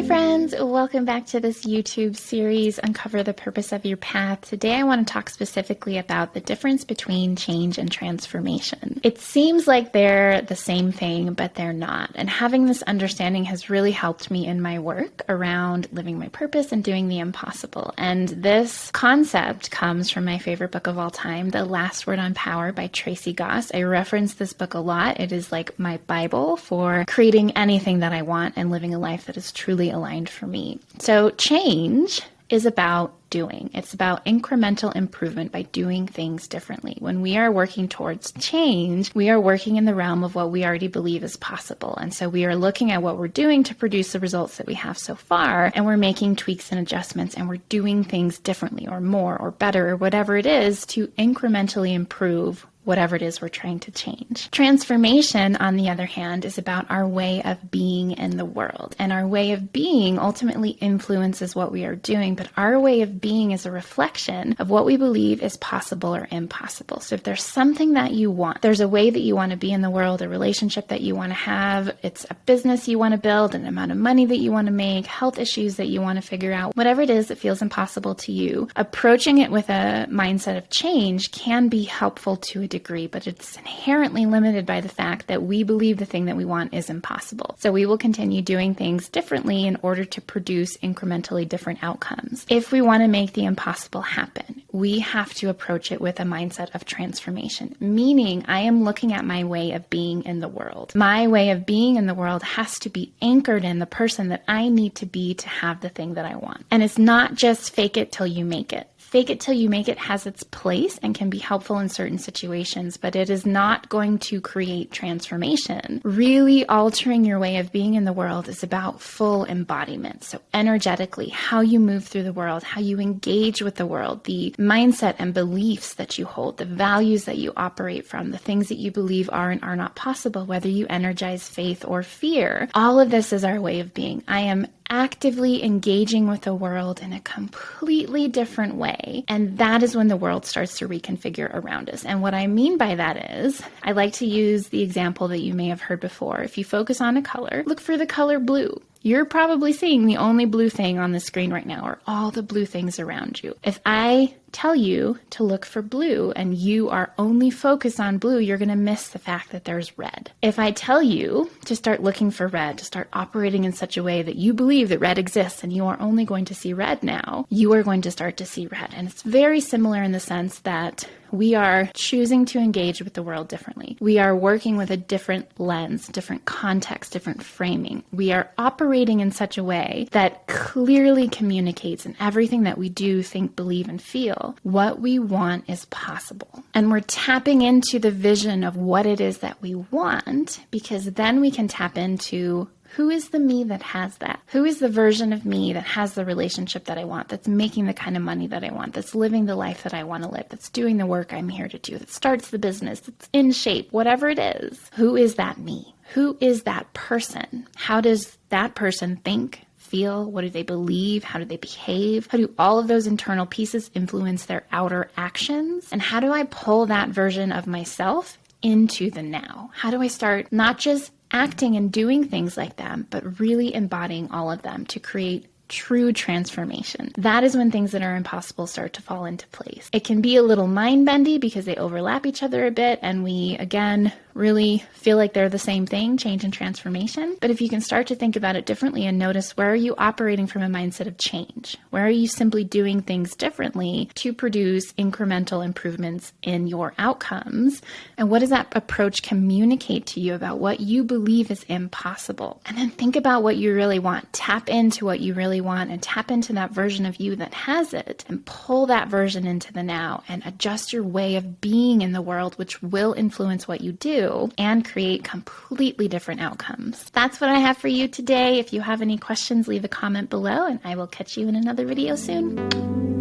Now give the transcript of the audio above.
friends, welcome back to this YouTube series, Uncover the Purpose of Your Path. Today I want to talk specifically about the difference between change and transformation. It seems like they're the same thing, but they're not. And having this understanding has really helped me in my work around living my purpose and doing the impossible. And this concept comes from my favorite book of all time, The Last Word on Power by Tracy Goss. I reference this book a lot. It is like my Bible for creating anything that I want and living a life that is truly aligned for me. So change is about doing. It's about incremental improvement by doing things differently. When we are working towards change, we are working in the realm of what we already believe is possible. And so we are looking at what we're doing to produce the results that we have so far, and we're making tweaks and adjustments, and we're doing things differently or more or better or whatever it is to incrementally improve whatever it is we're trying to change. Transformation, on the other hand, is about our way of being in the world. And our way of being ultimately influences what we are doing, but our way of being is a reflection of what we believe is possible or impossible. So if there's something that you want, there's a way that you want to be in the world, a relationship that you want to have, it's a business you want to build, an amount of money that you want to make, health issues that you want to figure out, whatever it is that feels impossible to you, approaching it with a mindset of change can be helpful to a degree, but it's inherently limited by the fact that we believe the thing that we want is impossible. So we will continue doing things differently in order to produce incrementally different outcomes. If we want to make the impossible happen, we have to approach it with a mindset of transformation, meaning I am looking at my way of being in the world. My way of being in the world has to be anchored in the person that I need to be to have the thing that I want. And it's not just fake it till you make it. Fake it till you make it has its place and can be helpful in certain situations, but it is not going to create transformation. Really altering your way of being in the world is about full embodiment. So energetically, how you move through the world, how you engage with the world, the mindset and beliefs that you hold, the values that you operate from, the things that you believe are and are not possible, whether you energize faith or fear. All of this is our way of being. I am actively engaging with the world in a completely different way. And that is when the world starts to reconfigure around us. And what I mean by that is, I like to use the example that you may have heard before. If you focus on a color, look for the color blue. You're probably seeing the only blue thing on the screen right now, or all the blue things around you. If I tell you to look for blue and you are only focused on blue, you're going to miss the fact that there's red. If I tell you to start looking for red, to start operating in such a way that you believe that red exists and you are only going to see red now, you are going to start to see red. And it's very similar in the sense that we are choosing to engage with the world differently. We are working with a different lens, different context, different framing. We are operating in such a way that clearly communicates in everything that we do, think, believe, and feel. What we want is possible. And we're tapping into the vision of what it is that we want, because then we can tap into who is the me that has that? Who is the version of me that has the relationship that I want, that's making the kind of money that I want, that's living the life that I want to live, that's doing the work I'm here to do, that starts the business, that's in shape, whatever it is. Who is that me? Who is that person? How does that person think? Feel? What do they believe? How do they behave? How do all of those internal pieces influence their outer actions? And how do I pull that version of myself into the now? How do I start not just acting and doing things like them, but really embodying all of them to create true transformation? That is when things that are impossible start to fall into place. It can be a little mind-bendy because they overlap each other a bit, and we, again, really feel like they're the same thing, change and transformation. But if you can start to think about it differently and notice, where are you operating from a mindset of change? Where are you simply doing things differently to produce incremental improvements in your outcomes? And what does that approach communicate to you about what you believe is impossible? And then think about what you really want. Tap into what you really want and tap into that version of you that has it, and pull that version into the now and adjust your way of being in the world, which will influence what you do and create completely different outcomes. That's what I have for you today. If you have any questions, leave a comment below and I will catch you in another video soon.